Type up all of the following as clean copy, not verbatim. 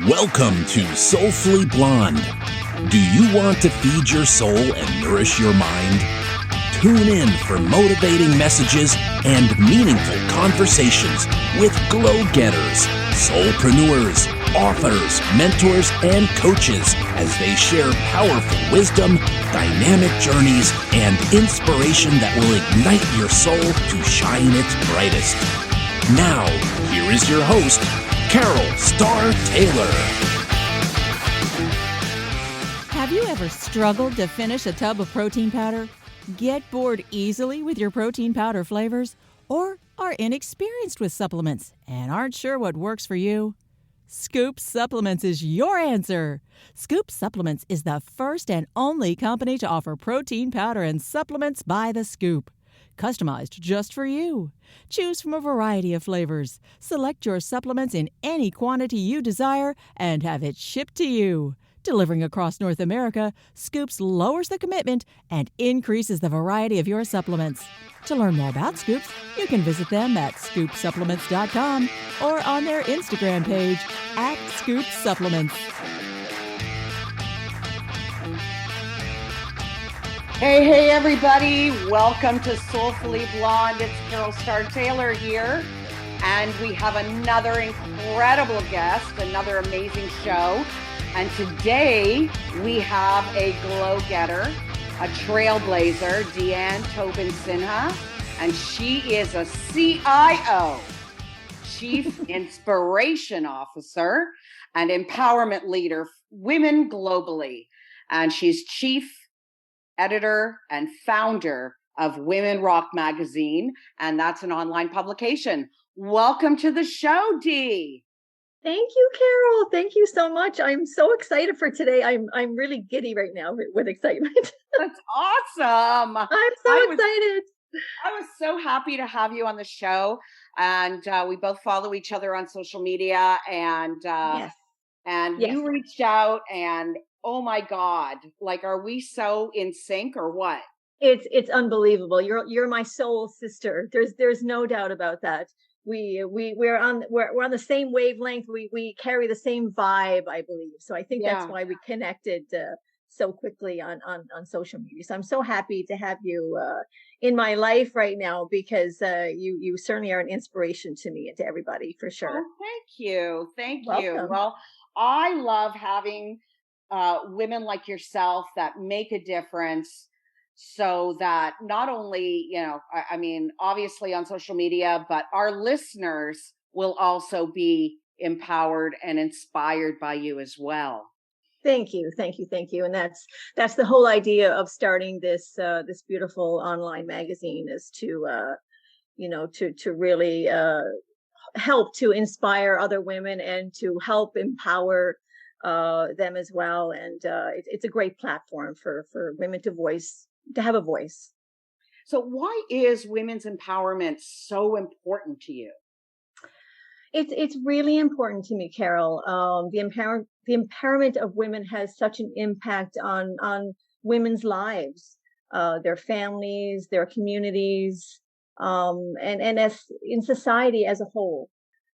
Welcome to Soulfully Blonde. Do you want to feed your soul and nourish your mind? Tune in for motivating messages and meaningful conversations with glow-getters, soulpreneurs, authors, mentors, and coaches as they share powerful wisdom, dynamic journeys, and inspiration that will ignite your soul to shine its brightest. Now, here is your host, Carol Starr Taylor. Have you ever struggled to finish a tub of protein powder? Get bored easily with your protein powder flavors? Or are inexperienced with supplements and aren't sure what works for you? Scoop Supplements is your answer. Scoop Supplements is the first and only company to offer protein powder and supplements by the scoop, customized just for you. Choose from a variety of flavors. Select your supplements in any quantity you desire and have it shipped to you. Delivering across North America, Scoops lowers the commitment and increases the variety of your supplements. To learn more about Scoops, you can visit them at scoopsupplements.com or on their Instagram page @ScoopSupplements. Hey, everybody. Welcome to Soulfully Blonde. It's Carol Starr Taylor here. And we have another incredible guest, another amazing show. And today we have a glow-getter, a trailblazer, Deanne Tobin Sinha. And she is a CIO, Chief Inspiration Officer and Empowerment Leader, Women Globally. And she's Chief Editor and founder of Women Rock Magazine, and that's an online publication. Welcome to the show, Dee. Thank you, Carol. Thank you so much. I'm so excited for today. I'm really giddy right now with excitement. That's awesome. I'm so excited. I was so happy to have you on the show, and we both follow each other on social media, and Yes. you reached out, and oh my God, like, are we so in sync or what? It's unbelievable. You're my soul sister. There's no doubt about that. We're on the same wavelength. We carry the same vibe, I believe. So I think that's why we connected so quickly on social media. So I'm so happy to have you in my life right now, because you certainly are an inspiration to me and to everybody, for sure. Oh, thank you. Welcome. Well, I love having women like yourself that make a difference, so that not only, I mean, obviously on social media, but our listeners will also be empowered and inspired by you as well. Thank you. And that's the whole idea of starting this beautiful online magazine, is to to really help to inspire other women and to help empower them as well. And it's a great platform for women to have a voice. So why is women's empowerment so important to you? It's really important to me, Carol. The empowerment of women has such an impact on women's lives, their families, their communities, and as in society as a whole.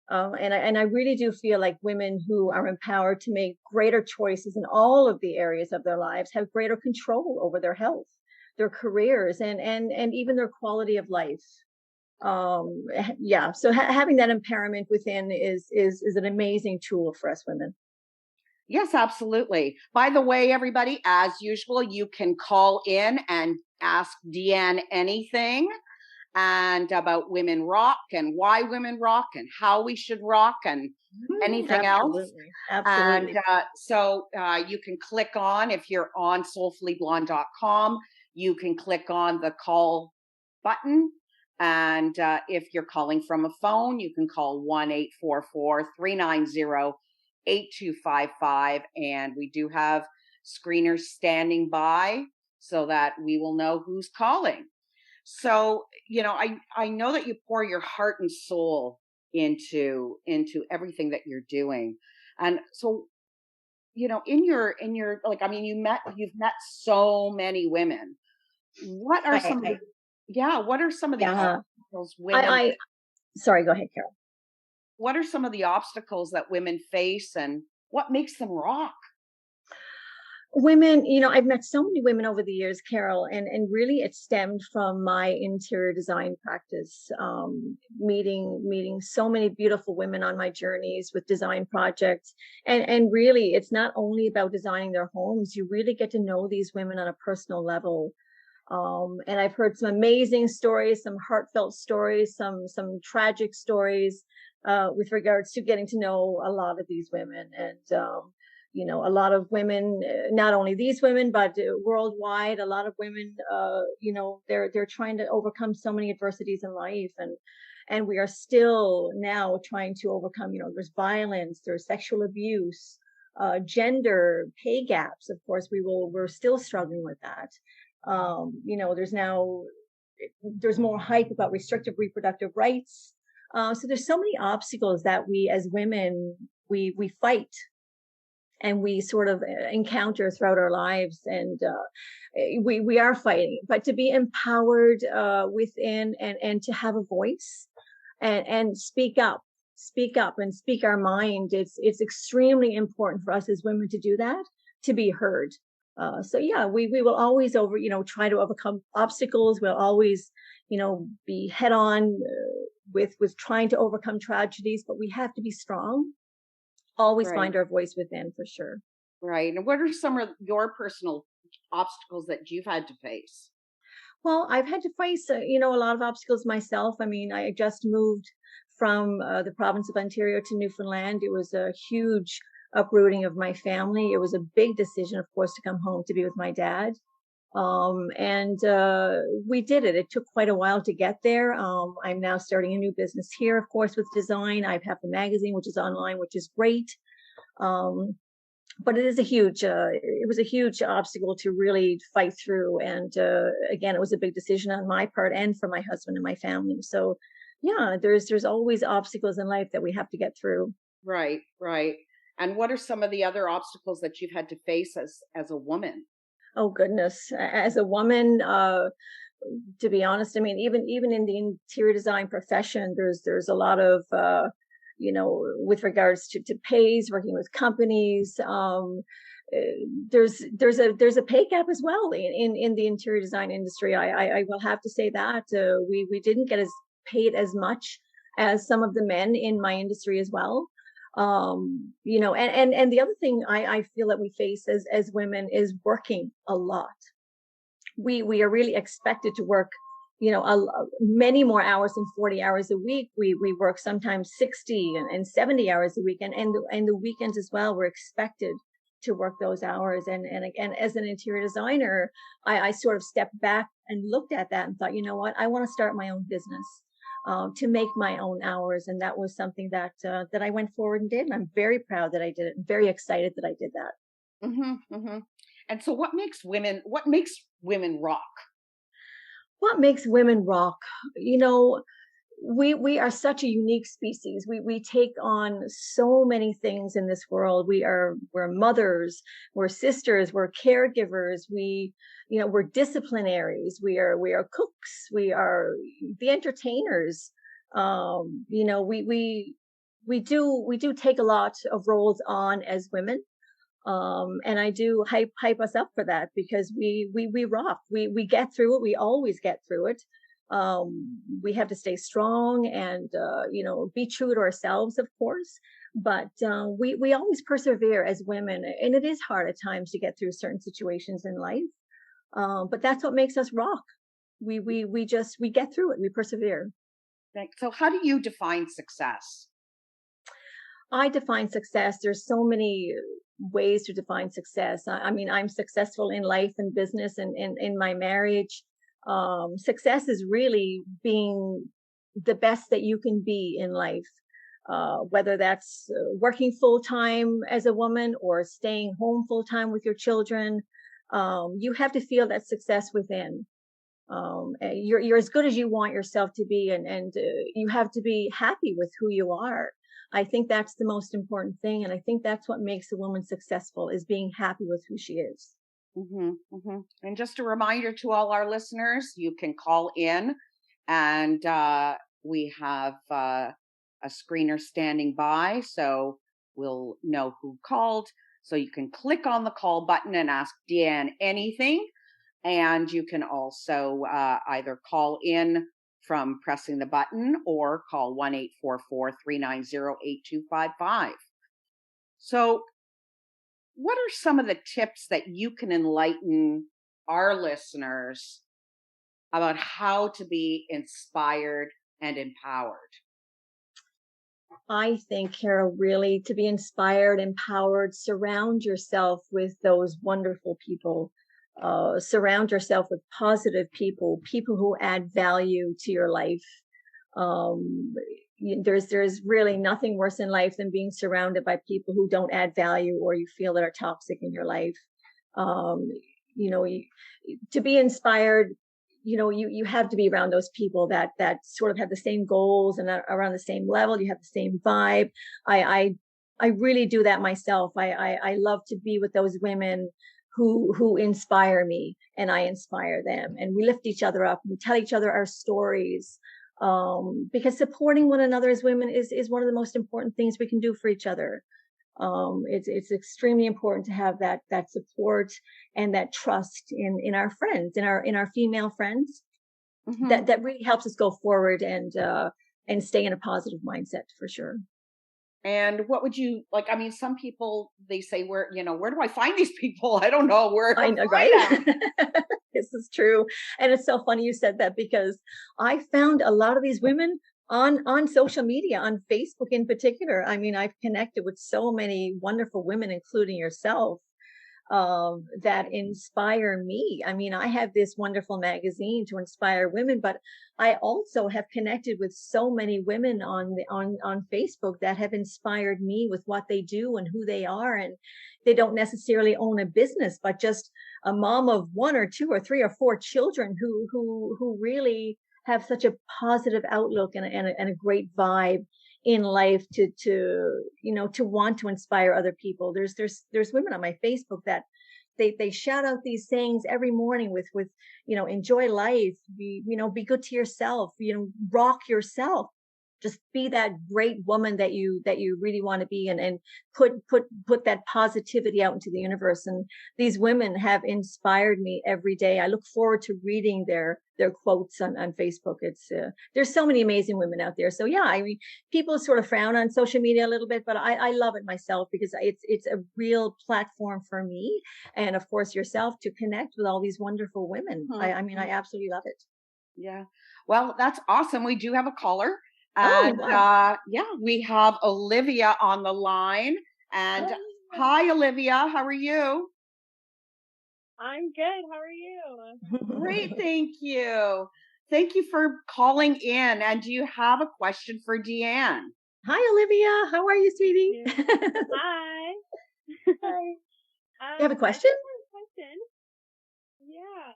And I really do feel like women who are empowered to make greater choices in all of the areas of their lives have greater control over their health, their careers, and even their quality of life. So having that empowerment within is an amazing tool for us women. Yes, absolutely. By the way, everybody, as usual, you can call in and ask Deanne anything, and about women rock and why women rock and how we should rock and anything else. Absolutely. And so you can click on, if you're on soulfullyblonde.com, you can click on the call button. And if you're calling from a phone, you can call 1-844-390-8255. And we do have screeners standing by so that we will know who's calling. So, I know that you pour your heart and soul into everything that you're doing. And so, in your, like, I mean, you've met so many women. What are some of the, Yeah, what are some of the Yeah. obstacles women I sorry, go ahead, Carol. what are some of the obstacles that women face and what makes them rock? Women, I've met so many women over the years, Carol, and really it stemmed from my interior design practice. Meeting so many beautiful women on my journeys with design projects, and really, it's not only about designing their homes. You really get to know these women on a personal level. And I've heard some amazing stories, some heartfelt stories, some tragic stories with regards to getting to know a lot of these women. And a lot of women, not only these women, but worldwide, a lot of women, they're trying to overcome so many adversities in life, and we are still now trying to overcome. There's violence, there's sexual abuse, gender pay gaps. Of course, we're still struggling with that. There's more hype about restrictive reproductive rights. So there's so many obstacles that we as women we fight and we sort of encounter throughout our lives, and we are fighting. But to be empowered within, and to have a voice, and speak up and speak our mind, it's extremely important for us as women to do that, to be heard. So yeah, we will always try to overcome obstacles. We'll always be head on with trying to overcome tragedies, but we have to be strong, always Right. find our voice within, for sure. Right. And what are some of your personal obstacles that you've had to face? Well, I've had to face, a lot of obstacles myself. I mean, I just moved from the province of Ontario to Newfoundland. It was a huge uprooting of my family. It was a big decision, of course, to come home to be with my dad. And we did it. It took quite a while to get there. I'm now starting a new business here, of course, with design. I have the magazine, which is online, which is great. Um, but it was a huge obstacle to really fight through. And again, it was a big decision on my part and for my husband and my family. So yeah, there's always obstacles in life that we have to get through. Right, right. And what are some of the other obstacles that you've had to face as a woman? Oh goodness. As a woman, to be honest, I mean, even in the interior design profession, there's a lot of with regards to pays, working with companies. There's a pay gap as well in the interior design industry. I will have to say that we didn't get as paid as much as some of the men in my industry as well. And the other thing I feel that we face as women is working a lot. We are really expected to work many more hours than 40 hours a week. We work sometimes 60 and 70 hours a week, and the weekends as well. We're expected to work those hours, and again, as an interior designer, I sort of stepped back and looked at that and thought, you know what, I want to start my own business, to make my own hours. And that was something that I went forward and did, and I'm very proud that I did it, and very excited that I did that. Hmm. And so what makes women rock? What makes women rock? You know, we are such a unique species. We take on so many things in this world. We're mothers, we're sisters, we're caregivers, we're disciplinaries, we are cooks, we are the entertainers. We do take a lot of roles on as women. And I do hype us up for that, because we rock. We get through it. We always get through it. We have to stay strong, and be true to ourselves, of course. But we always persevere as women, and it is hard at times to get through certain situations in life. But that's what makes us rock. We get through it. We persevere. So how do you define success? I define success. There's so many ways to define success. I mean, I'm successful in life and business, and in my marriage. Success is really being the best that you can be in life, whether that's working full time as a woman or staying home full time with your children. You have to feel that success within. You're as good as you want yourself to be, and you have to be happy with who you are. I think that's the most important thing, and I think that's what makes a woman successful, is being happy with who she is. And just a reminder to all our listeners, you can call in, and we have a screener standing by, so we'll know who called. So you can click on the call button and ask Deanne anything. And you can also either call in from pressing the button or call 1-844-390-8255. So what are some of the tips that you can enlighten our listeners about how to be inspired and empowered? I think, Carol, really to be inspired, empowered, surround yourself with those wonderful people. Surround yourself with positive people, people who add value to your life. Um, there's really nothing worse in life than being surrounded by people who don't add value or you feel that are toxic in your life. Um, to be inspired, you have to be around those people that sort of have the same goals and are around the same level. You have the same vibe. I really do that myself. I love to be with those women who inspire me, and I inspire them, and we lift each other up and we tell each other our stories. Because supporting one another as women is one of the most important things we can do for each other. It's extremely important to have that support and that trust in our friends, in our female friends. That really helps us go forward and stay in a positive mindset for sure. And what would you like? I mean, some people, they say, where do I find these people? I don't know where to I know, find right? them. This is true. And it's so funny you said that, because I found a lot of these women on social media, on Facebook in particular. I mean, I've connected with so many wonderful women, including yourself, that inspire me. I mean, I have this wonderful magazine to inspire women, but I also have connected with so many women on Facebook that have inspired me with what they do and who they are. And they don't necessarily own a business, but just a mom of one or two or three or four children who really have such a positive outlook and a great vibe in life to want to inspire other people. There's women on my Facebook that they shout out these sayings every morning with enjoy life, be good to yourself, rock yourself, just be that great woman that you really want to be, and put that positivity out into the universe. And these women have inspired me every day. I look forward to reading their quotes on Facebook. It's there's so many amazing women out there. So yeah, I mean, people sort of frown on social media a little bit, but I love it myself, because it's a real platform for me, and of course yourself, to connect with all these wonderful women. I mean, I absolutely love it. Yeah. Well, that's awesome. We do have a caller. Oh, And wow. we have Olivia on the line. And Oh, hi, Olivia. How are you? I'm good. How are you? Great. Thank you. Thank you for calling in. And do you have a question for Deanne? Hi, Olivia. How are you, sweetie? Hi. Hi. You have a question? I have a question. Yeah.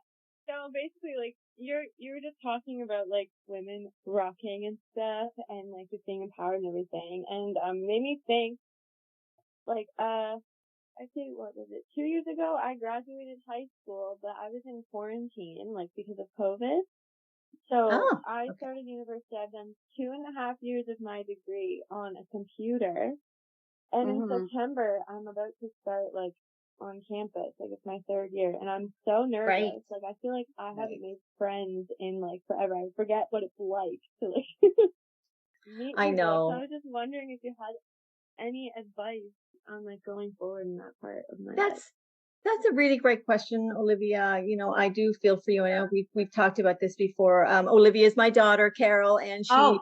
So basically, like you were just talking about like women rocking and stuff, and like just being empowered and everything, and made me think like I think, what was it? 2 years ago, I graduated high school, but I was in quarantine, like because of COVID. So Oh, I okay. started university. I've done 2.5 years of my degree on a computer. And in September, I'm about to start like on campus. Like it's my third year, and I'm so nervous. Right. Like I feel like I haven't made friends in like forever. I forget what it's like to like meet I people. So I know. was just wondering if you had any advice on like going forward in that part of my life. That's a really great question, Olivia. I do feel for you. I know we've talked about this before. Olivia is my daughter, Carol, and Oh,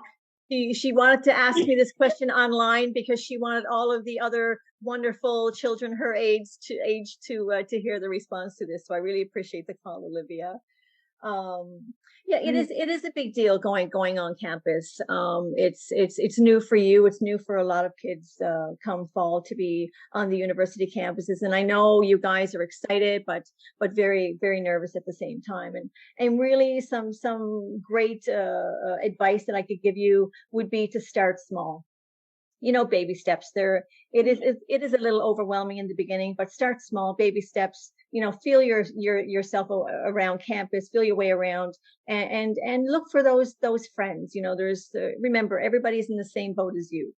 she wanted to ask me this question online because she wanted all of the other wonderful children her age to hear the response to this. So I really appreciate the call, Olivia. Yeah, it is a big deal going on campus. It's new for you. It's new for a lot of kids come fall to be on the university campuses. And I know you guys are excited, but very, very nervous at the same time. And really some great advice that I could give you would be to start small. Baby steps. It is a little overwhelming in the beginning, but start small, baby steps. feel yourself around campus, feel your way around, and look for those friends. There's remember, everybody's in the same boat as you.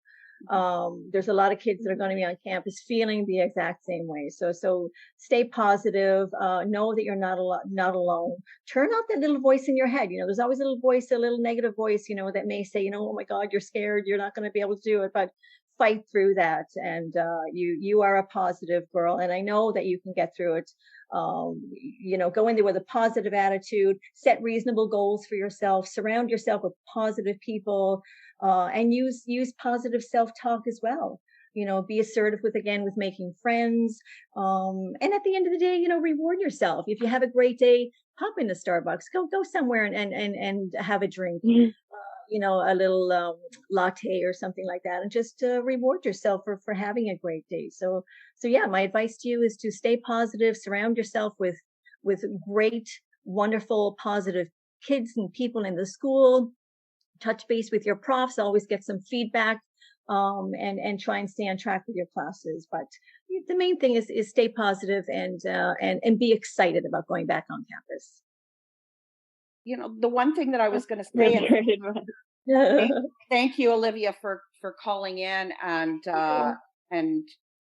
There's a lot of kids that are going to be on campus feeling the exact same way. So stay positive. Know that you're not alone. Turn off that little voice in your head. There's always a little voice, a little negative voice, that may say, oh my God, you're scared, you're not going to be able to do it. But fight through that, and you are a positive girl, and I know that you can get through it. Go in there with a positive attitude, set reasonable goals for yourself, surround yourself with positive people, and use positive self-talk as well. Be assertive with making friends, and at the end of the day, reward yourself. If you have a great day, pop into Starbucks, go somewhere and have a drink. A little latte or something like that, and just reward yourself for having a great day. So yeah, my advice to you is to stay positive, surround yourself with great, wonderful, positive kids and people in the school. Touch base with your profs, always get some feedback, and try and stay on track with your classes. But the main thing is stay positive and be excited about going back on campus. The one thing that I was going to say, thank you, Olivia, for calling in and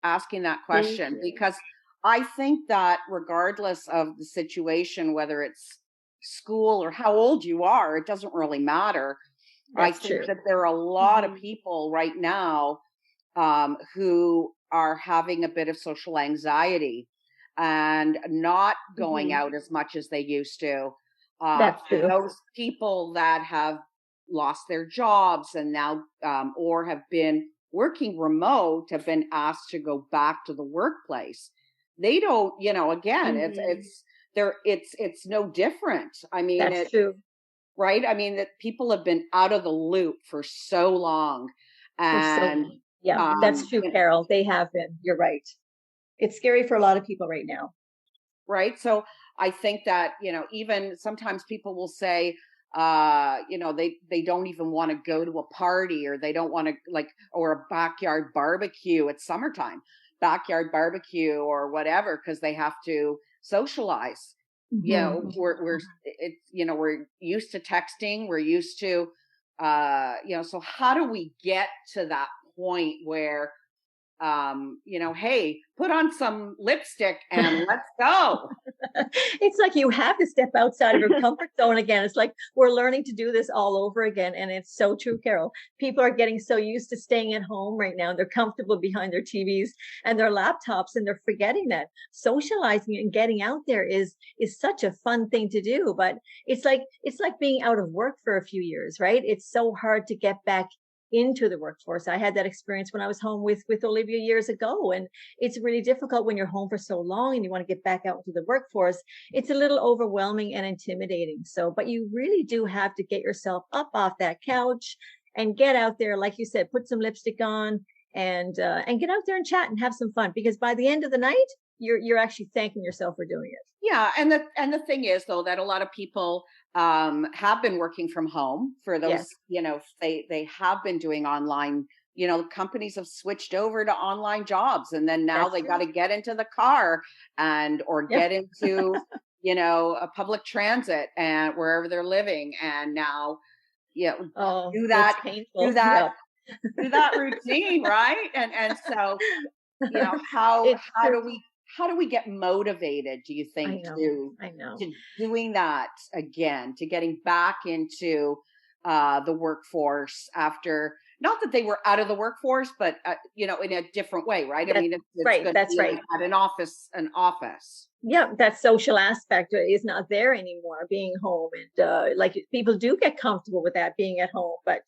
asking that question, because I think that regardless of the situation, whether it's school or how old you are, it doesn't really matter. That's I think true. that there are a lot of people right now who are having a bit of social anxiety and not going out as much as they used to. That's true. Those people that have lost their jobs and now or have been working remote, have been asked to go back to the workplace. They don't, again, it's no different. I mean, that's true. Right? I mean, that people have been out of the loop for so long. And yeah, that's true, Carol. They have been. You're right. It's scary for a lot of people right now. Right. So I think that, even sometimes people will say, they don't even want to go to a party, or they don't want to or a backyard barbecue. It's summertime, backyard barbecue or whatever, because they have to socialize. We're used to texting. We're used to, so how do we get to that point where, hey, put on some lipstick and let's go. It's like you have to step outside of your comfort zone again. It's like we're learning to do this all over again. And it's so true, Carol. People are getting so used to staying at home right now. They're comfortable behind their TVs and their laptops, and they're forgetting that socializing and getting out there is such a fun thing to do. But it's like being out of work for a few years, right? It's so hard to get back into the workforce. I had that experience when I was home with Olivia years ago, and it's really difficult when you're home for so long and you want to get back out into the workforce. It's a little overwhelming and intimidating. So, but you really do have to get yourself up off that couch and get out there, like you said, put some lipstick on and get out there and chat and have some fun, because by the end of the night, you're actually thanking yourself for doing it. Yeah, and the thing is, though, that a lot of people have been working from home for those, they have been doing online, companies have switched over to online jobs, and then now they got to get into the car or get into, a public transit and wherever they're living. And now, do that routine, right? And so, how do we get motivated, do you think, to doing that again, to getting back into the workforce after, not that they were out of the workforce, but in a different way, right? I mean, it's right. That's right. At an office. Yeah, that social aspect is not there anymore, being home. And people do get comfortable with that, being at home. But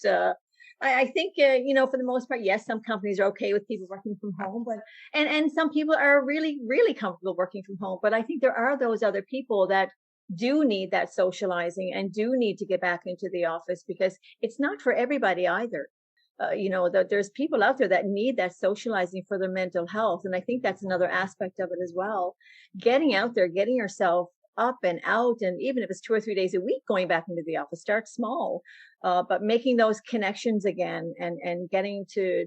I think, for the most part, yes, some companies are okay with people working from home, but and some people are really, really comfortable working from home. But I think there are those other people that do need that socializing and do need to get back into the office, because it's not for everybody either. There's people out there that need that socializing for their mental health. And I think that's another aspect of it as well. Getting out there, getting yourself up and out, and even if it's 2 or 3 days a week, going back into the office, start small, but making those connections again, and getting to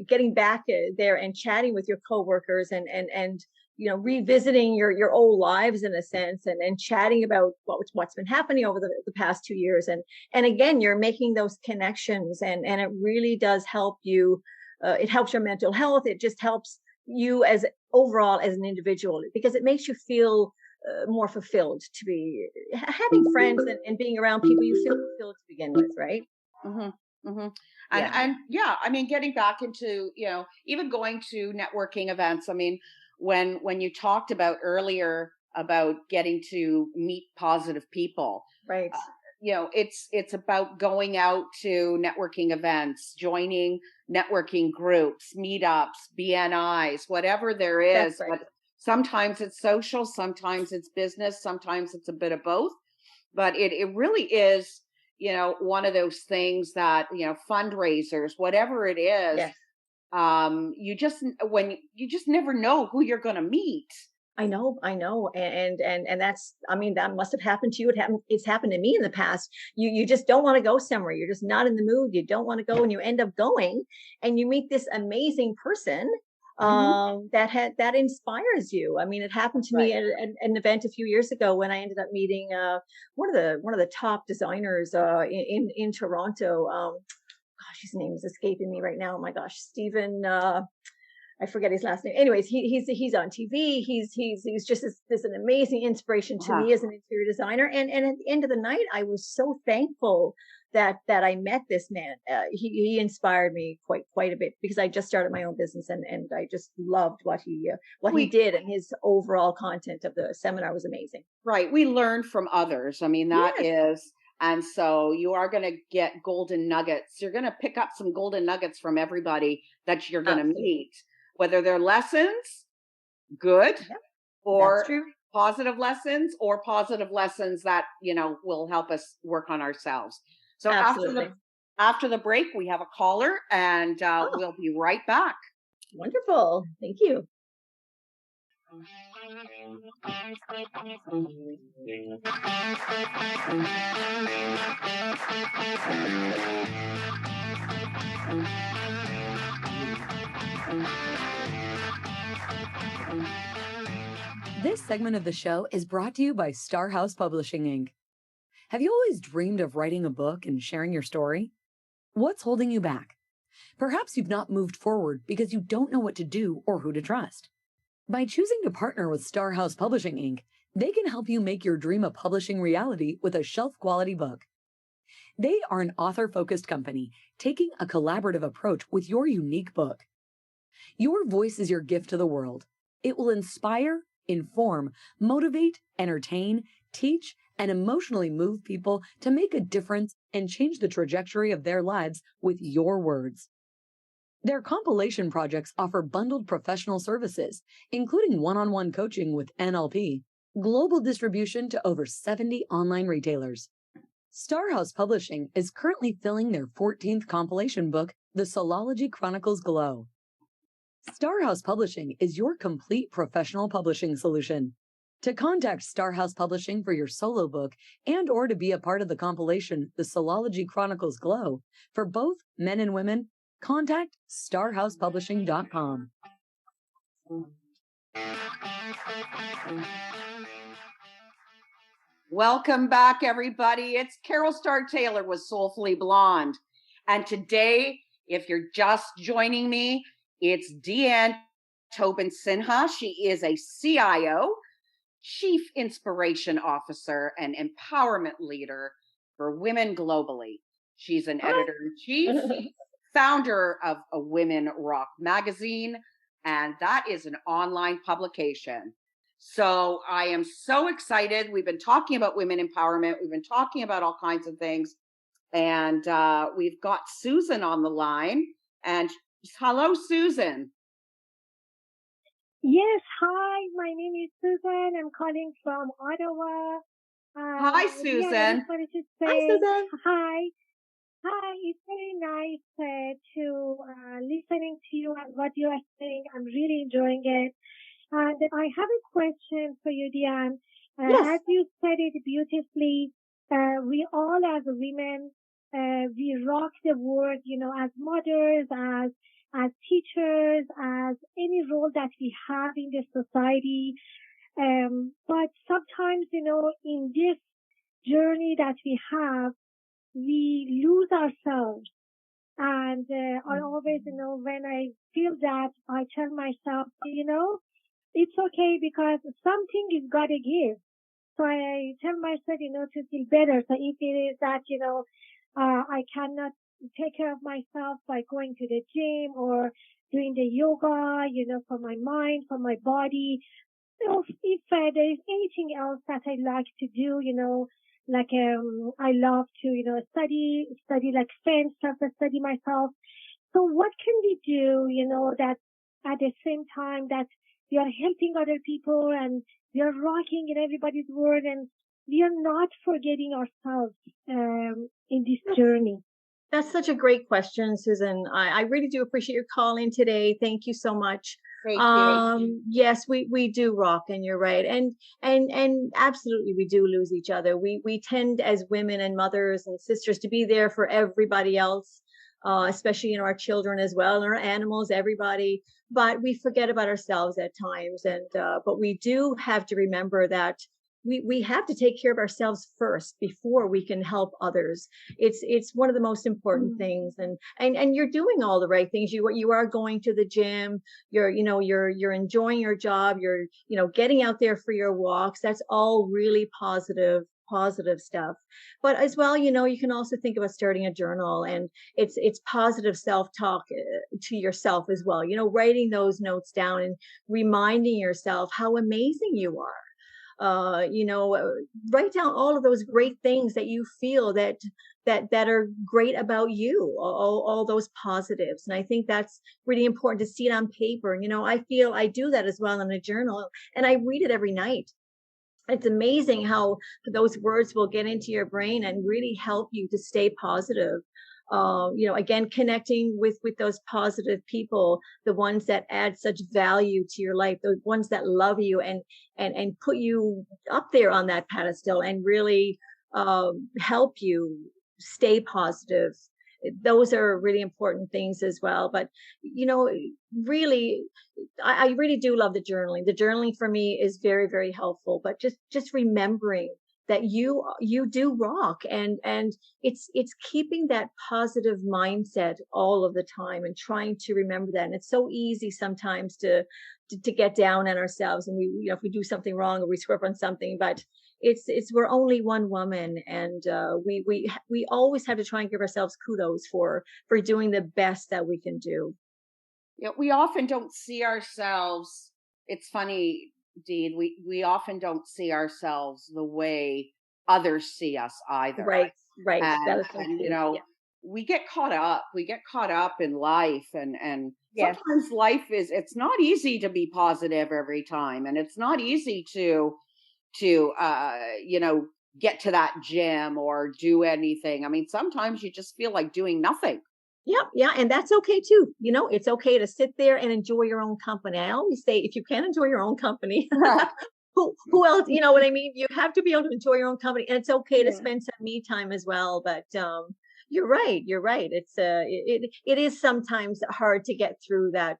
getting back there and chatting with your coworkers, and revisiting your old lives in a sense, and chatting about what's been happening over the past 2 years. And again, you're making those connections, and it really does help you. It helps your mental health. It just helps you as overall as an individual, because it makes you feel more fulfilled to be having friends, and being around people you feel fulfilled to begin with, right? Mm-hmm. Mm-hmm. Yeah. And yeah, I mean, getting back into, even going to networking events. I mean, when you talked about earlier about getting to meet positive people, Right. it's about going out to networking events, joining networking groups, meetups, BNIs, whatever there That's is. right. But sometimes it's social, sometimes it's business, sometimes it's a bit of both. But it really is, one of those things that, fundraisers, whatever it is, Yes. you just never know who you're going to meet. I know. And that's, I mean, that must have happened to you. It's happened to me in the past. You just don't want to go somewhere. You're just not in the mood. You don't want to go, and you end up going, and you meet this amazing person Mhm. that inspires you. I mean, it happened to me Right. at an event a few years ago when I ended up meeting one of the top designers in Toronto. Gosh, his name is escaping me right now. Oh my gosh, Stephen. I forget his last name. Anyways, he's on TV. He's just this an amazing inspiration to Uh-huh. me as an interior designer. And at the end of the night, I was so thankful that I met this man. He inspired me quite a bit, because I just started my own business, and I just loved what he We did, and his overall content of the seminar was amazing. Right. We learn from others. I mean, that Yes, is, and so you are going to get golden nuggets. You're going to pick up some golden nuggets from everybody that you're going to absolutely. meet, whether they're lessons, good, Yep, that's or true. positive lessons that, will help us work on ourselves. So Absolutely. after the break, we have a caller, and Oh, we'll be right back. wonderful. Thank you. This segment of the show is brought to you by Star House Publishing Inc. Have you always dreamed of writing a book and sharing your story? What's holding you back? Perhaps you've not moved forward because you don't know what to do or who to trust. By choosing to partner with Star House Publishing Inc., they can help you make your dream of publishing reality with a shelf-quality book. They are an author-focused company taking a collaborative approach with your unique book. Your voice is your gift to the world. It will inspire, inform, motivate, entertain, teach, and emotionally move people to make a difference and change the trajectory of their lives with your words. Their compilation projects offer bundled professional services, including one-on-one coaching with NLP, global distribution to over 70 online retailers. Star House Publishing is currently filling their 14th compilation book, The Soulology Chronicles Glow. Star House Publishing is your complete professional publishing solution. To contact Star House Publishing for your solo book and/or to be a part of the compilation The Soulology Chronicles Glow for both men and women, contact starhousepublishing.com. Welcome back, everybody. It's Carol Starr Taylor with Soulfully Blonde. And today, if you're just joining me, it's Deanne Tobin Sinha. She is a CIO, Chief Inspiration Officer, and Empowerment Leader for women globally. She's an editor-in-chief, founder of a Women Rock magazine, and that is an online publication. So I am so excited. We've been talking about women empowerment. We've been talking about all kinds of things. And we've got Susan on the line. And hello, Susan. Yes, hi, my name is Susan. I'm calling from Ottawa. Hi, Yeah, I Susan. just wanted to Hi, say Susan. hi. Hi, it's very nice to listening to you and what you are saying. I'm really enjoying it. And I have a question for you, Deanne. Yes. As you said it beautifully, we all as women we rock the world, as mothers, as teachers, as any role that we have in the society. But sometimes, in this journey that we have, we lose ourselves. And I always, when I feel that, I tell myself, it's okay because something is gotta give. So I tell myself, to feel better. So if it is that, I cannot take care of myself by going to the gym or doing the yoga, for my mind, for my body. So if there is anything else that I like to do, like I love to, study like French, study myself. So what can we do, that at the same time that we are helping other people and we are rocking in everybody's world and we are not forgetting ourselves in this journey? That's such a great question, Susan. I really do appreciate your calling today. Thank you so much. Thank you. Yes, we do rock, and you're right. And absolutely we do lose each other. We tend as women and mothers and sisters to be there for everybody else, especially our children as well, and our animals, everybody. But we forget about ourselves at times. And but we do have to remember that we have to take care of ourselves first before we can help others. It's one of the most important things. And you're doing all the right things. You are going to the gym. You're enjoying your job. You're getting out there for your walks. That's all really positive stuff. But as well, you can also think about starting a journal, and it's positive self-talk to yourself as well. Writing those notes down and reminding yourself how amazing you are. Write down all of those great things that you feel that are great about you, all those positives. And I think that's really important to see it on paper. And, I feel I do that as well in a journal, and I read it every night. It's amazing how those words will get into your brain and really help you to stay positive. Again, connecting with those positive people, the ones that add such value to your life, the ones that love you and put you up there on that pedestal and really help you stay positive. Those are really important things as well. But, really, I really do love the journaling. The journaling for me is very, very helpful. But just remembering that you do rock, and it's keeping that positive mindset all of the time and trying to remember that. And it's so easy sometimes to get down on ourselves, and we if we do something wrong or we screw up on something, but it's we're only one woman, and we always have to try and give ourselves kudos for doing the best that we can do. Yeah, we often don't see ourselves. It's funny, Dean. We often don't see ourselves the way others see us either. Right. That is so And true. Yeah. we get caught up. We get caught up in life, and Yes. sometimes life it's not easy to be positive every time, and it's not easy to get to that gym or do anything. I mean, sometimes you just feel like doing nothing. Yep. Yeah. And that's okay too. It's okay to sit there and enjoy your own company. I always say, if you can't enjoy your own company, who else, you know what I mean? You have to be able to enjoy your own company, and it's okay to spend some me time as well. But, you're right. It's, it is sometimes hard to get through that,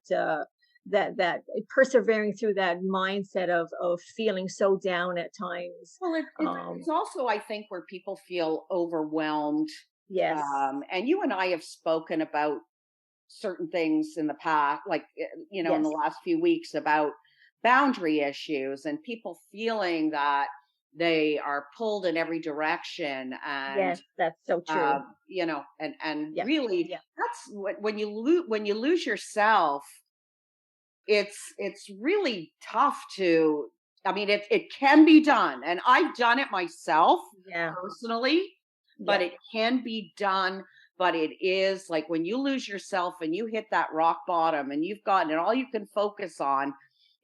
that persevering through that mindset of feeling so down at times. Well, it's also, I think, where people feel overwhelmed. Yes. And you and I have spoken about certain things in the past, like, in the last few weeks, about boundary issues and people feeling that they are pulled in every direction. And, yes, that's so true. And Yeah. really, Yeah. that's when you lose yourself, it's really tough to, I mean, it can be done. And I've done it myself personally, but it can be done. But it is like when you lose yourself and you hit that rock bottom and and all you can focus on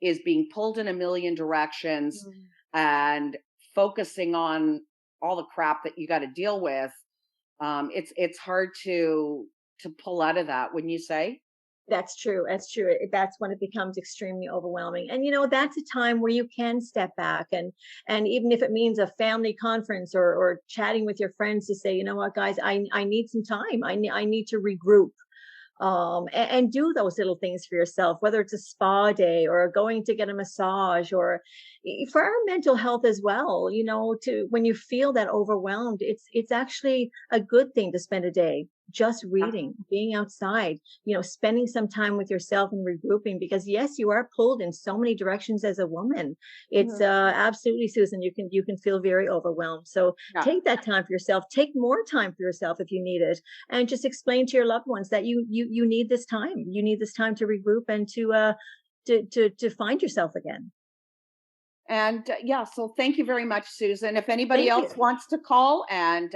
is being pulled in a million directions and focusing on all the crap that you got to deal with. It's hard to pull out of that, wouldn't you say? That's true. That's true. That's when it becomes extremely overwhelming. And that's a time where you can step back, and even if it means a family conference, or chatting with your friends to say, you know what, guys, I need some time. I need to regroup, and do those little things for yourself, whether it's a spa day or going to get a massage, or for our mental health as well. To when you feel that overwhelmed, it's actually a good thing to spend a day just reading, being outside, spending some time with yourself and regrouping, because yes, you are pulled in so many directions as a woman. It's absolutely, Susan, you can feel very overwhelmed. So take that time for yourself, take more time for yourself if you need it, and just explain to your loved ones that you need this time. You need this time to regroup and to find yourself again. And so thank you very much, Susan. If anybody Thank else you. wants to call, and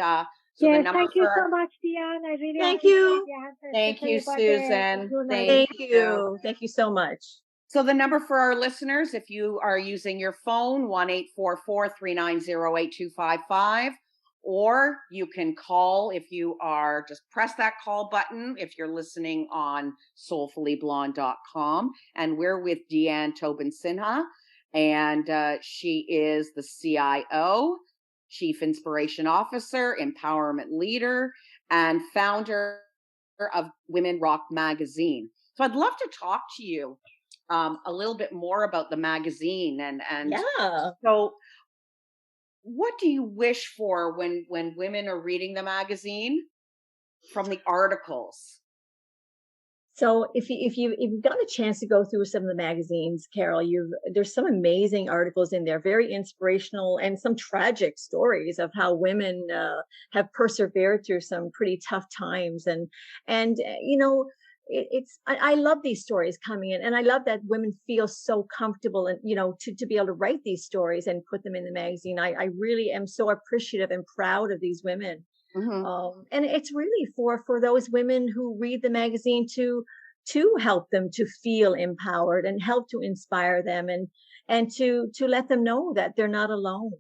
so the Yes, number thank you for so much, Deanne. I really Thank appreciate you. the answer, thank you, especially about the Susan. blue light. Thank Thank you. Thank you so much. So the number for our listeners, if you are using your phone, 1-844-390-8255, or you can call if you are, just press that call button if you're listening on soulfullyblonde.com. And we're with Deanne Tobin Sinha, and she is the CIO, Chief Inspiration Officer, Empowerment Leader, and founder of Women Rock Magazine. So I'd love to talk to you a little bit more about the magazine, and so what do you wish for when women are reading the magazine from the articles? So if you've got a chance to go through some of the magazines, Carol, there's some amazing articles in there, very inspirational, and some tragic stories of how women have persevered through some pretty tough times. And I love these stories coming in, and I love that women feel so comfortable, and to be able to write these stories and put them in the magazine. I really am so appreciative and proud of these women. And it's really for those women who read the magazine to help them to feel empowered, and help to inspire them, and to let them know that they're not alone.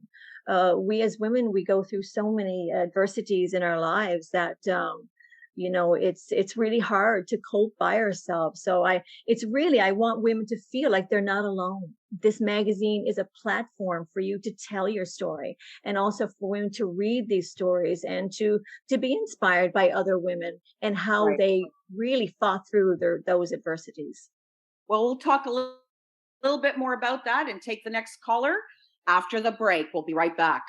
We as women, we go through so many adversities in our lives that it's really hard to cope by ourselves. So I want women to feel like they're not alone. This magazine is a platform for you to tell your story, and also for women to read these stories, and to be inspired by other women and how they really fought through those adversities. Well, we'll talk a little bit more about that and take the next caller after the break. We'll be right back.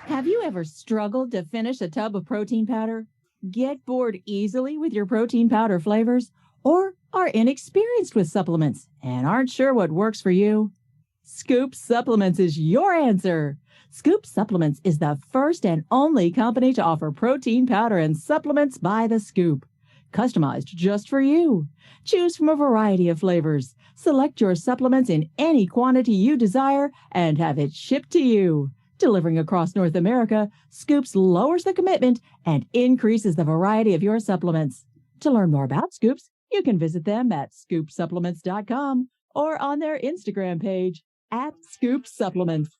Have you ever struggled to finish a tub of protein powder? Get bored easily with your protein powder flavors? Or are inexperienced with supplements and aren't sure what works for you? Scoop Supplements is your answer. Scoop Supplements is the first and only company to offer protein powder and supplements by the scoop, customized just for you. Choose from a variety of flavors. Select your supplements in any quantity you desire and have it shipped to you. Delivering across North America, Scoops lowers the commitment and increases the variety of your supplements. To learn more about Scoops, you can visit them at scoopsupplements.com or on their Instagram page at Scoop Supplements.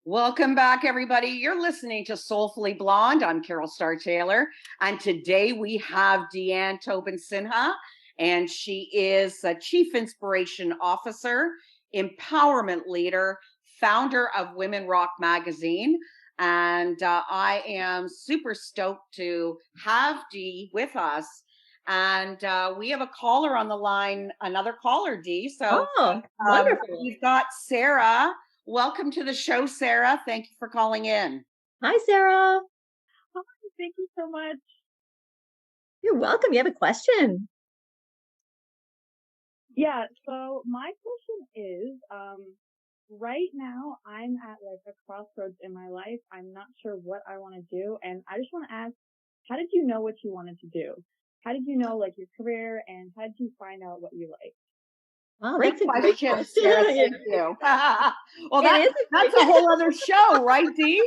Welcome back, everybody. You're listening to Soulfully Blonde. I'm Carol Starr Taylor, and today we have Deanne Tobin Sinha, and she is a Chief Inspiration Officer, Empowerment Leader, founder of Women Rock Magazine. And I am super stoked to have Dee with us. And we have a caller on the line, another caller, Dee. So Wonderful. We've got Sarah. Welcome to the show, Sarah. Thank you for calling in. Hi, Sarah. Hi, thank you so much. You're welcome. You have a question? Yeah, so my question is, right now I'm at like a crossroads in my life. I'm not sure what I want to do. And I just want to ask, how did you know what you wanted to do? How did you know like your career, and how did you find out what you like? Wow, Great that's a great question, question. Sarah. Yeah. Thank you. Well, It is that's a whole other show, right, Dee?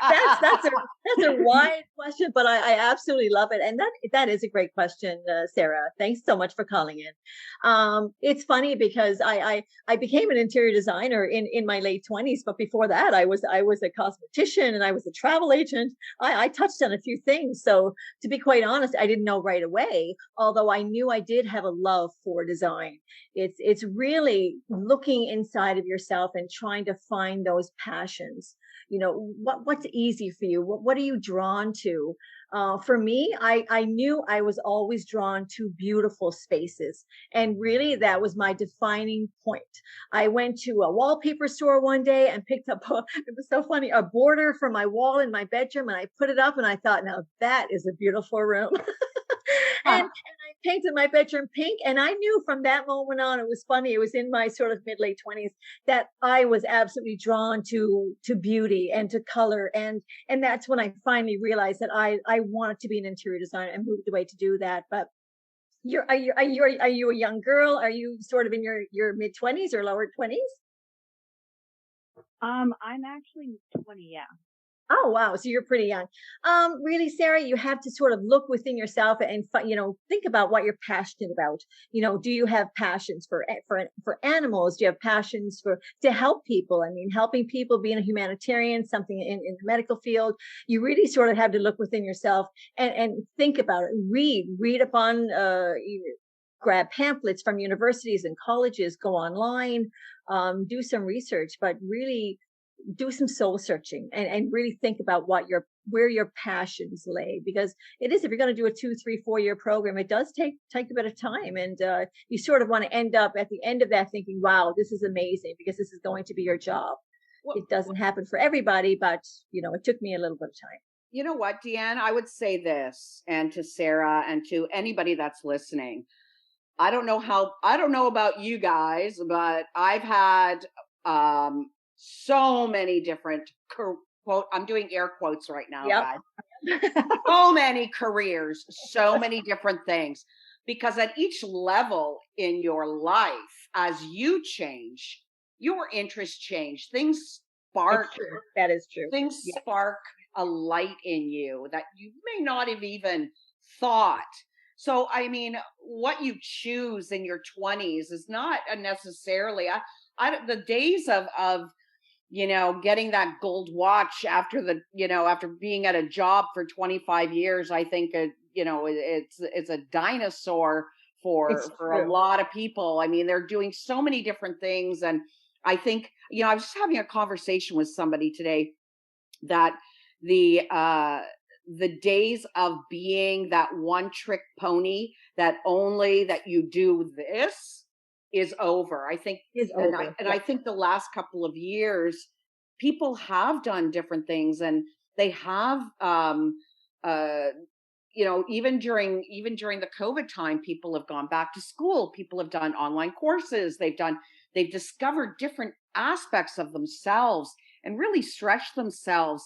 that's a wide question, but I absolutely love it, and that is a great question, Sarah. Thanks so much for calling in. It's funny because I became an interior designer in my late 20s, but before that, I was a cosmetician and I was a travel agent. I touched on a few things, so to be quite honest, I didn't know right away. Although I knew I did have a love for design. It's really looking inside of yourself and trying to find those passions. You know, what's easy for you? What are you drawn to? For me, I knew I was always drawn to beautiful spaces. And really, that was my defining point. I went to a wallpaper store one day and picked up, it was so funny, a border for my wall in my bedroom. And I put it up and I thought, now that is a beautiful room. and I painted my bedroom pink. And I knew from that moment on, it was funny. It was in my sort of mid late 20s that I was absolutely drawn to beauty and to color. And that's when I finally realized that I wanted to be an interior designer and moved away to do that. But are you a young girl? Are you sort of in your mid 20s or lower 20s? I'm actually 20, yeah. Oh, wow. So you're pretty young. Really, Sarah, you have to sort of look within yourself and, think about what you're passionate about. Do you have passions for animals? Do you have passions to help people? I mean, helping people, being a humanitarian, something in the medical field. You really sort of have to look within yourself and think about it. Read upon, grab pamphlets from universities and colleges, go online, do some research, but really do some soul searching and really think about where your passions lay, because it is, if you're going to do a 2, 3, 4 year program, it does take a bit of time, and you sort of want to end up at the end of that thinking, wow, this is amazing, because this is going to be your job. It doesn't happen for everybody, but it took me a little bit of time. You know what, Deanne? I would say this, and to Sarah and to anybody that's listening. I don't know about you guys, but I've had so many different quote, I'm doing air quotes right now, Yep. guys. So many careers, so many different things, because at each level in your life, as you change, your interests change, things spark. That is true. Things spark a light in you that you may not have even thought. So, I mean, what you choose in your 20s is not necessarily, the days of getting that gold watch after after being at a job for 25 years, I think, it's a dinosaur for a lot of people. I mean, they're doing so many different things. And I think, I was just having a conversation with somebody today that the days of being that one trick pony that you do this is over. I think I think the last couple of years, people have done different things, and they have, even during the COVID time, people have gone back to school. People have done online courses. They've discovered different aspects of themselves and really stretched themselves.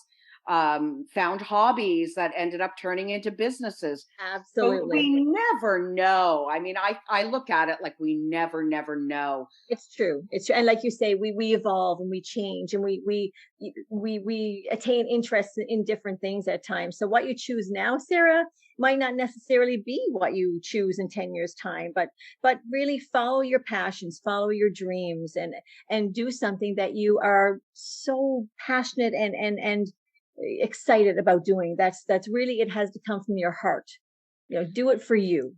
Found hobbies that ended up turning into businesses. Absolutely. So we never know. I mean, I look at it like we never know. It's true. And like you say, we evolve and we change, and we attain interest in different things at times. So what you choose now, Sarah, might not necessarily be what you choose in 10 years time, but really follow your passions, follow your dreams, and do something that you are so passionate and excited about doing. That's really, it has to come from your heart. Do it for you.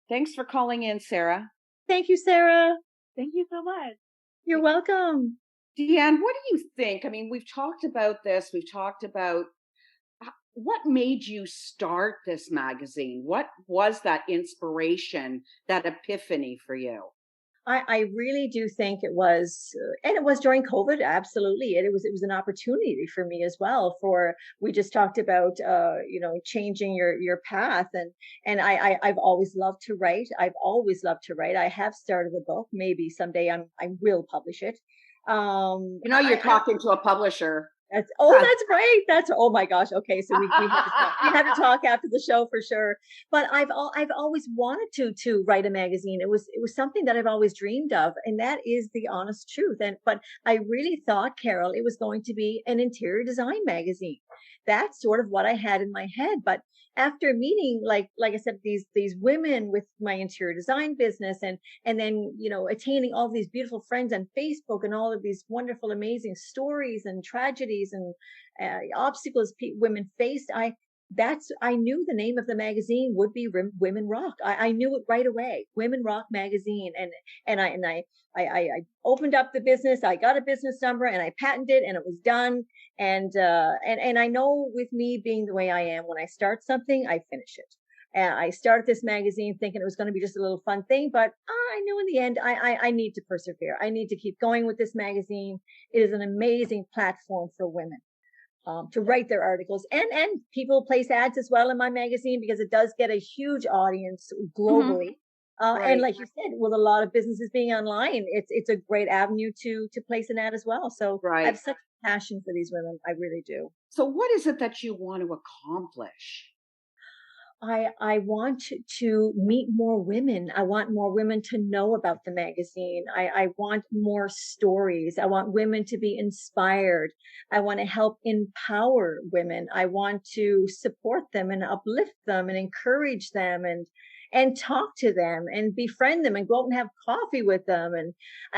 Thanks for calling in, Sarah. Thank you, Sarah. Thank you so much. You're welcome. Deanne, what do you think? I mean, we've talked about this. We've talked about what made you start this magazine. What was that inspiration, that epiphany for you? I really do think it was, and it was during COVID. Absolutely. It was an opportunity for me as well. We just talked about, changing your path. And I've always loved to write. I have started a book. Maybe someday I will publish it. You're talking to a publisher. That's right. Oh my gosh. Okay, so we have to talk. We have to talk after the show for sure. But I've always wanted to write a magazine. It was something that I've always dreamed of, and that is the honest truth. But I really thought, Carol, it was going to be an interior design magazine. That's sort of what I had in my head. But after meeting, like I said, these women with my interior design business, and then attaining all these beautiful friends on Facebook and all of these wonderful, amazing stories and tragedies and obstacles women faced, I knew the name of the magazine would be Women Rock. I knew it right away, Women Rock magazine, and I opened up the business. I got a business number and I patented, and it was done. And I know, with me being the way I am, when I start something, I finish it. And I started this magazine thinking it was going to be just a little fun thing, but I knew in the end I need to persevere. I need to keep going with this magazine. It is an amazing platform for women to write their articles, and people place ads as well in my magazine, because it does get a huge audience globally. Right. And like you said, with a lot of businesses being online, it's a great avenue to place an ad as well. So I have such passion for these women. I really do. So what is it that you want to accomplish? I want to meet more women. I want more women to know about the magazine. I want more stories. I want women to be inspired. I want to help empower women. I want to support them and uplift them and encourage them and talk to them and befriend them and go out and have coffee with them. And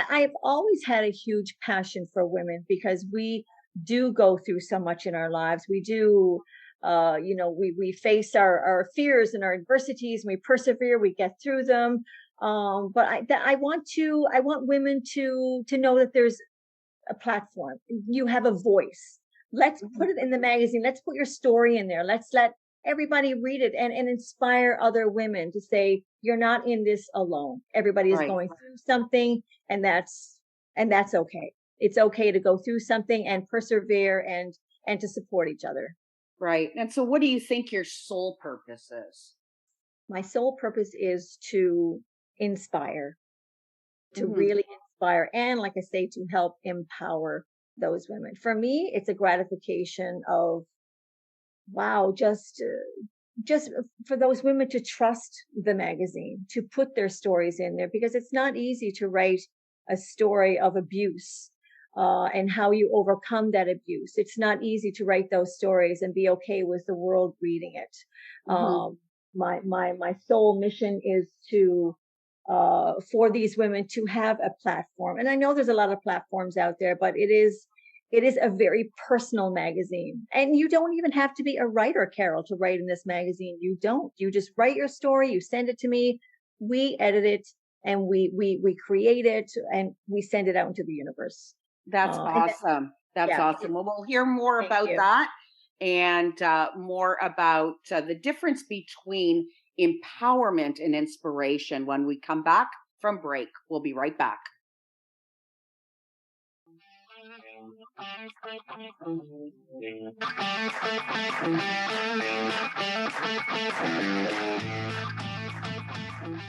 I've always had a huge passion for women, because we do go through so much in our lives. We do. We face our fears and our adversities, and we persevere, we get through them. But I want women to know that there's a platform. You have a voice. Let's put it in the magazine. Let's put your story in there. Let's let everybody read it and inspire other women to say, you're not in this alone. Everybody is going through something, and that's okay. It's okay to go through something and persevere and to support each other. Right. And so what do you think your sole purpose is? My sole purpose is to inspire, to really inspire. And like I say, to help empower those women. For me, it's a gratification of, wow, just for those women to trust the magazine, to put their stories in there, because it's not easy to write a story of abuse. And how you overcome that abuse. It's not easy to write those stories and be okay with the world reading it. My sole mission is to for these women to have a platform. And I know there's a lot of platforms out there, but it is a very personal magazine. And you don't even have to be a writer, Carol, to write in this magazine. You don't. You just write your story, you send it to me, we edit it, and we create it, and we send it out into the universe. That's awesome. That's awesome. Well, we'll hear more about that, and more about the difference between empowerment and inspiration when we come back from break. We'll be right back.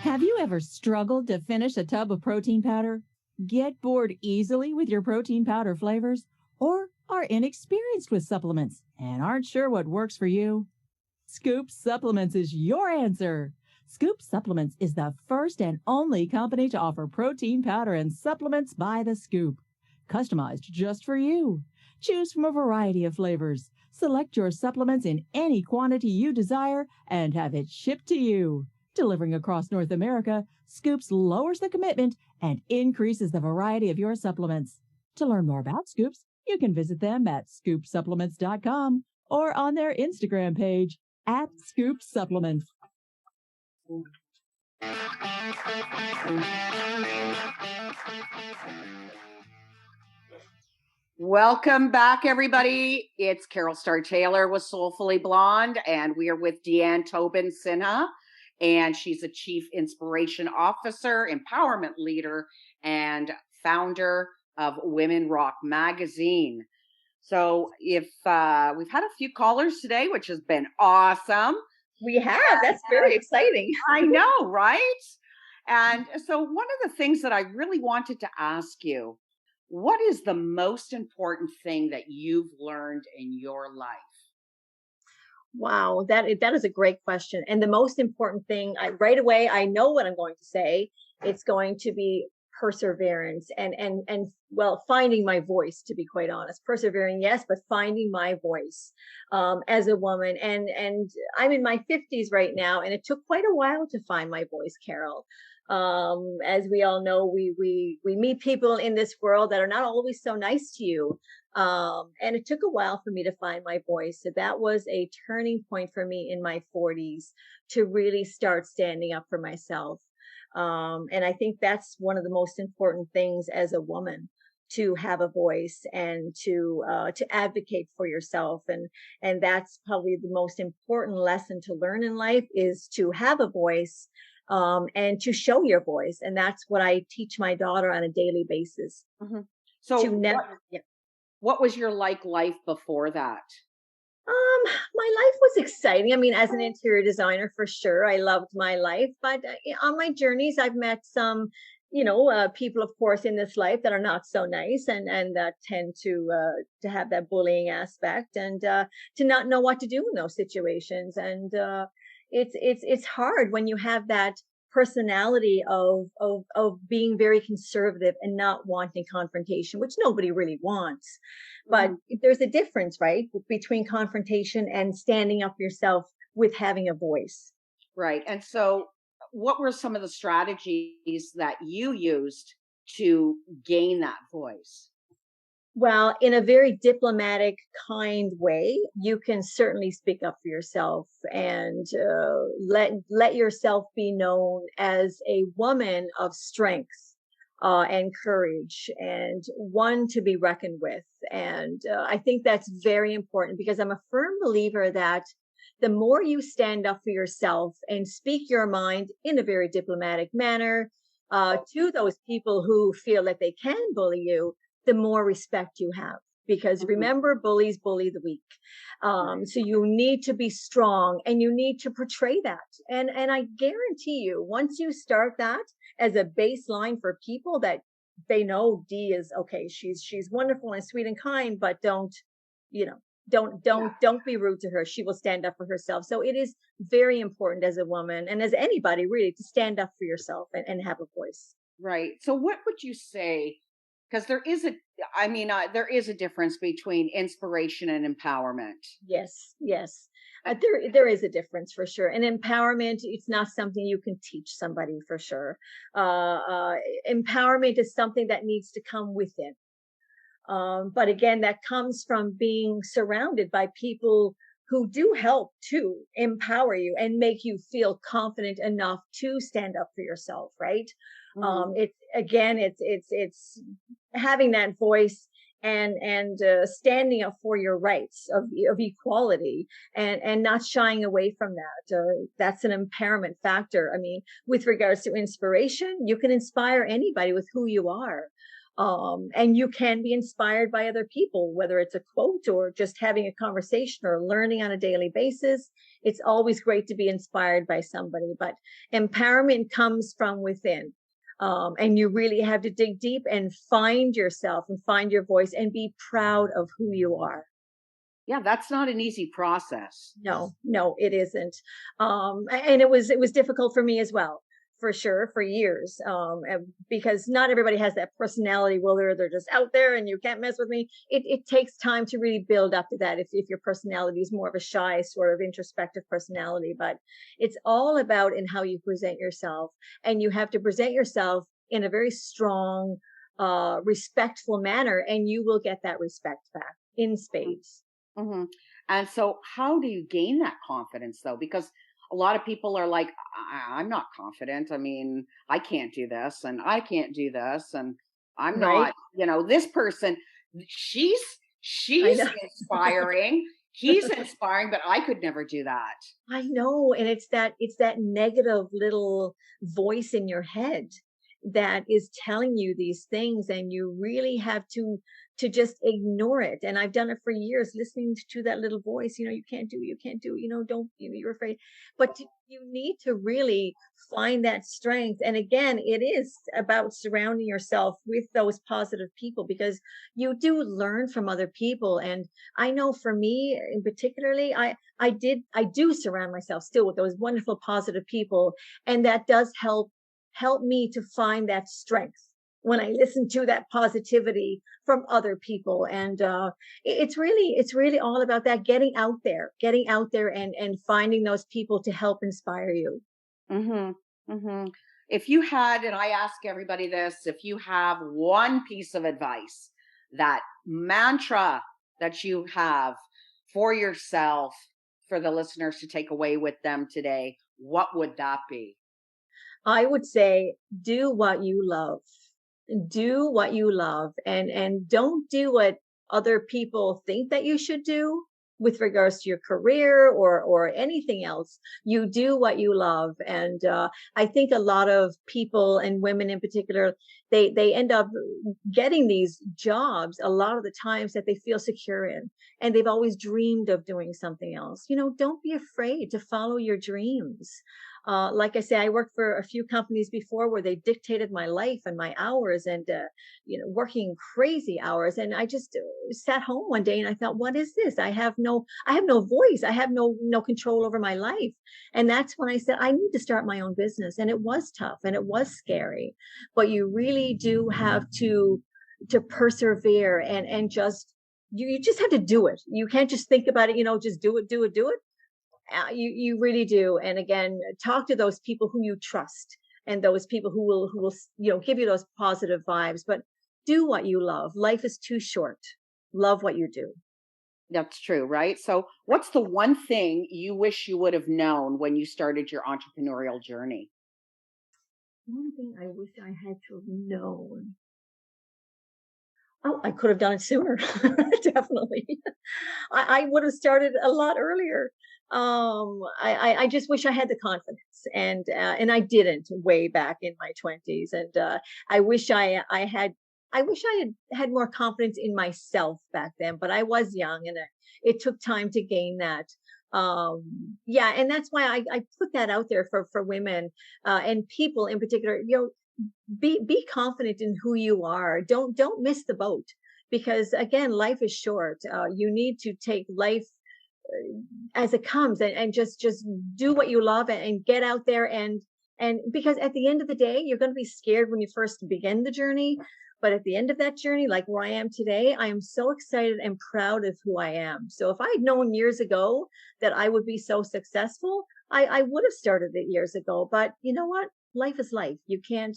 Have you ever struggled to finish a tub of protein powder? Get bored easily with your protein powder flavors? Or are inexperienced with supplements and aren't sure what works for you? Scoop Supplements is your answer. Scoop Supplements is the first and only company to offer protein powder and supplements by the scoop, customized just for you. Choose from a variety of flavors. Select your supplements in any quantity you desire and have it shipped to you. Delivering across North America, Scoops lowers the commitment and increases the variety of your supplements. To learn more about Scoops, you can visit them at scoopsupplements.com or on their Instagram page at Scoop Supplements. Welcome back, everybody. It's Carol Starr Taylor with Soulfully Blonde, and we are with Deanne Tobin Sinha, and she's a Chief Inspiration Officer, Empowerment Leader, and founder of Women Rock Magazine. So if we've had a few callers today, which has been awesome. We have. That's very exciting. I know, right? And so one of the things that I really wanted to ask you what is the most important thing that you've learned in your life? Wow, that is a great question. And the most important thing, right away, I know what I'm going to say. It's going to be perseverance and well, finding my voice. To be quite honest, persevering, yes, but finding my voice as a woman. And I'm in my 50s right now, and it took quite a while to find my voice, Carol. As we all know, we meet people in this world that are not always so nice to you, and it took a while for me to find my voice. So that was a turning point for me in my 40s to really start standing up for myself. And I think that's one of the most important things as a woman, to have a voice and to advocate for yourself. And that's probably the most important lesson to learn in life, is to have a voice, and to show your voice. And that's what I teach my daughter on a daily basis. Hmm. So To never, what was your life before that? My life was exciting. I mean, as an interior designer, for sure, I loved my life. But on my journeys, I've met some, people, of course, in this life that are not so nice, and that tend to have that bullying aspect, and to not know what to do in those situations. And it's hard when you have that personality of being very conservative and not wanting confrontation, which nobody really wants. But there's a difference, right, between confrontation and standing up for yourself with having a voice. Right. And so, what were some of the strategies that you used to gain that voice? Well, in a very diplomatic, kind way, you can certainly speak up for yourself, and let yourself be known as a woman of strength, and courage, and one to be reckoned with. And I think that's very important, because I'm a firm believer that the more you stand up for yourself and speak your mind in a very diplomatic manner, to those people who feel that they can bully you, the more respect you have. Because remember, bullies bully the weak. So you need to be strong, and you need to portray that. And I guarantee you, once you start that as a baseline for people, that they know Dee is okay, she's wonderful and sweet and kind, but you know, don't be rude to her. She will stand up for herself. So it is very important as a woman, and as anybody really, to stand up for yourself and have a voice. Right. So, what would you say? Because there is a difference between inspiration and empowerment. Yes, yes. There is a difference for sure. And empowerment, it's not something you can teach somebody, for sure. Empowerment is something that needs to come within. But again, that comes from being surrounded by people who do help to empower you and make you feel confident enough to stand up for yourself, right? It's again, it's having that voice, and standing up for your rights of equality, and not shying away from that. That's an empowerment factor. I mean, with regards to inspiration, you can inspire anybody with who you are. And you can be inspired by other people, whether it's a quote or just having a conversation or learning on a daily basis. It's always great to be inspired by somebody, but empowerment comes from within. And you really have to dig deep and find yourself and find your voice and be proud of who you are. Yeah, that's not an easy process. No, it isn't. And it was difficult for me as well, for sure, for years. Because not everybody has that personality. Well, they're just out there and you can't mess with me. It takes time to really build up to that. If your personality is more of a shy, sort of introspective personality, but it's all about in how you present yourself, and you have to present yourself in a very strong, respectful manner, and you will get that respect back in spades. Hmm. And so, how do you gain that confidence, though? Because a lot of people are like, I'm not confident. I mean, I can't do this, and I can't do this, and I'm Right? not, this person, she's I she's know. inspiring. He's inspiring, but I could never do that. I know. And it's that negative little voice in your head. that is telling you these things, and you really have to just ignore it. And I've done it for years, listening to that little voice, you can't do, don't, you're afraid. But you need to really find that strength. And again, it is about surrounding yourself with those positive people, because you do learn from other people. And I know for me in particularly, I do surround myself still with those wonderful positive people, and that does help me to find that strength when I listen to that positivity from other people. And it's really all about that, getting out there and finding those people to help inspire you. Mm-hmm. Mm-hmm. If you had, and I ask everybody this, if you have one piece of advice, that mantra that you have for yourself, for the listeners to take away with them today, what would that be? I would say, do what you love. Do what you love, and don't do what other people think that you should do with regards to your career or anything else. You do what you love. And I think a lot of people, and women in particular, they end up getting these jobs a lot of the times that they feel secure in, and they've always dreamed of doing something else. Don't be afraid to follow your dreams. Like I say, I worked for a few companies before where they dictated my life and my hours, and working crazy hours. And I just sat home one day and I thought, what is this? I have no voice. I have no control over my life. And that's when I said, I need to start my own business. And it was tough and it was scary, but you really do have to persevere, and just you just have to do it. You can't just think about it, just do it. You really do. And again, talk to those people who you trust, and those people who will give you those positive vibes. But do what you love. Life is too short. Love what you do. That's true, right? So what's the one thing you wish you would have known when you started your entrepreneurial journey? One thing I wish I had to have known. Oh, I could have done it sooner. Definitely. I would have started a lot earlier. I just wish I had the confidence, and I didn't way back in my 20s. And I wish I wish I had more confidence in myself back then, but I was young, and it took time to gain that. Yeah. And that's why I put that out there for women, and people in particular. Be confident in who you are. Don't miss the boat, because again, life is short. You need to take life as it comes, and just do what you love, and get out there, and because at the end of the day, you're going to be scared when you first begin the journey, but at the end of that journey, like where I am today, I am so excited and proud of who I am. So if I had known years ago that I would be so successful, I would have started it years ago. But you know what, life is life. You can't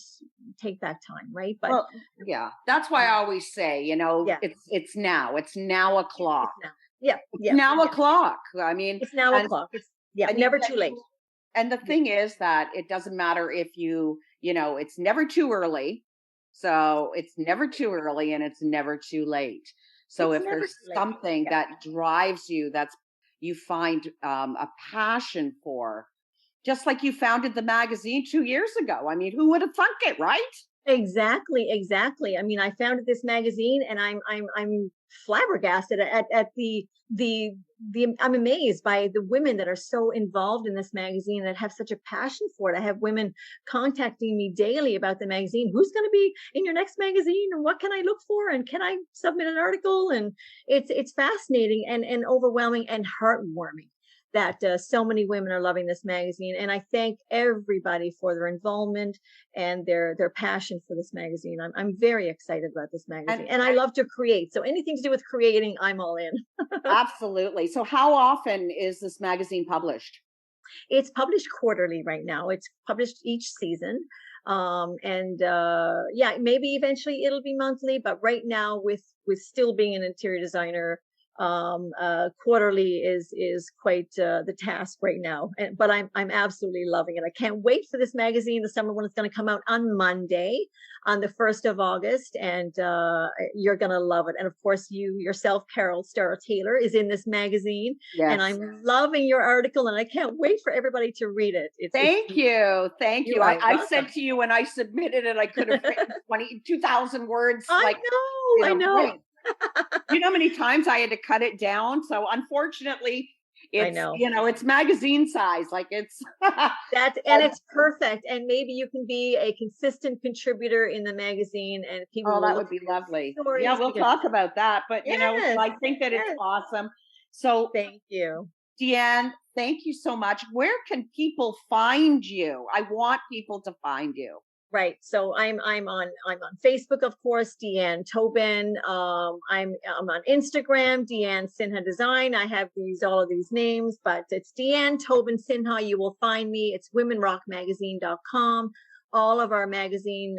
take back time, right? But Well, yeah, that's why I always say, yeah, it's now o'clock. it's now. Yeah, It's yeah, now yeah. o'clock. I mean, It's now and o'clock. It's and never too late. and the thing is that it doesn't matter if it's never too early. So it's never too early and it's never too late. So It's if never there's too late. something Yeah. that drives you, that's you find a passion for, just like you founded the magazine 2 years ago. I mean, who would have thunk it, right? Exactly. I mean, I founded this magazine, and I'm flabbergasted at I'm amazed by the women that are so involved in this magazine, that have such a passion for it. I have women contacting me daily about the magazine. Who's going to be in your next magazine, and what can I look for, and can I submit an article? And it's fascinating and overwhelming and heartwarming that so many women are loving this magazine. And I thank everybody for their involvement and their passion for this magazine. I'm very excited about this magazine, and I love to create. So anything to do with creating, I'm all in. Absolutely. So how often is this magazine published? It's published quarterly right now. It's published each season. And yeah, maybe eventually it'll be monthly, but right now, with still being an interior designer, Quarterly is quite the task right now, but I'm absolutely loving it. I can't wait for this magazine, the summer one. It's going to come out on Monday, on the 1st of August, and you're going to love it. And of course, you yourself, Carol Starr Taylor, is in this magazine, and Yes. I'm loving your article, and I can't wait for everybody to read it. Thank you. You I, are I welcome. said to you when I submitted it, I could have written 2,000 words. I know. Great. You know how many times I had to cut it down? So unfortunately, it's, it's magazine size. Like it's and it's perfect. And maybe you can be a consistent contributor in the magazine, and people that would be lovely. Stories, yeah, we'll talk about that. But I think that it's awesome. So thank you, Deanne. Thank you so much. Where can people find you? I want people to find you. Right. So I'm on Facebook, of course, Deanne Tobin. I'm on Instagram, Deanne Sinha Design. I have all of these names, but it's Deanne Tobin Sinha. You will find me. It's womenrockmagazine.com. All of our magazine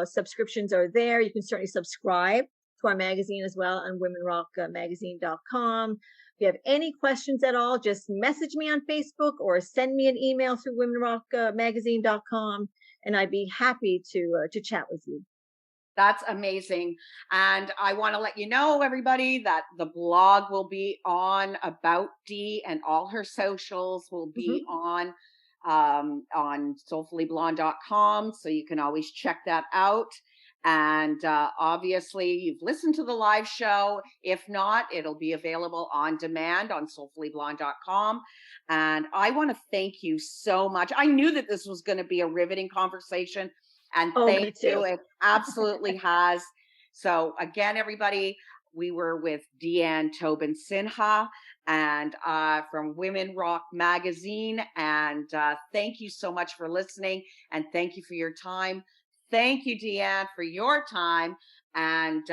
subscriptions are there. You can certainly subscribe to our magazine as well on womenrockmagazine.com. If you have any questions at all, just message me on Facebook or send me an email through womenrockmagazine.com. And I'd be happy to chat with you. That's amazing. And I want to let you know, everybody, that the blog will be on About Dee, and all her socials will be on soulfullyblonde.com. So you can always check that out. And obviously, you've listened to the live show. If not, it'll be available on demand on soulfullyblonde.com. And I want to thank you so much. I knew that this was going to be a riveting conversation. And thank you. It absolutely has. So again, everybody, we were with Deanne Tobin Sinha and from Women Rock Magazine. And thank you so much for listening. And thank you for your time. Thank you, Deanne, for your time. And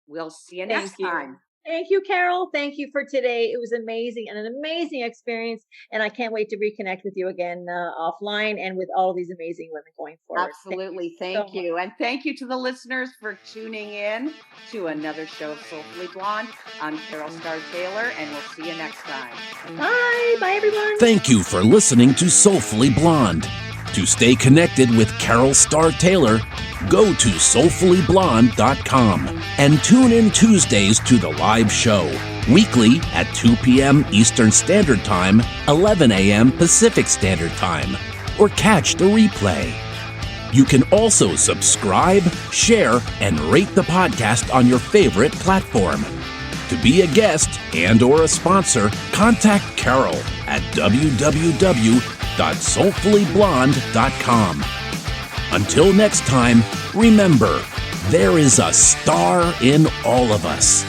we'll see you next time. Thank you, Carol. Thank you for today. It was amazing and an amazing experience. And I can't wait to reconnect with you again offline and with all these amazing women going forward. Absolutely. Thank you. And thank you to the listeners for tuning in to another show of Soulfully Blonde. I'm Carol Starr Taylor, and we'll see you next time. Bye. Bye, everyone. Thank you for listening to Soulfully Blonde. To stay connected with Carol Starr Taylor, go to soulfullyblonde.com and tune in Tuesdays to the live show, weekly at 2 p.m. Eastern Standard Time, 11 a.m. Pacific Standard Time, or catch the replay. You can also subscribe, share, and rate the podcast on your favorite platform. To be a guest and/or a sponsor, contact Carol at www.soulfullyblonde.com. Until next time, remember, there is a star in all of us.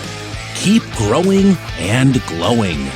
Keep growing and glowing.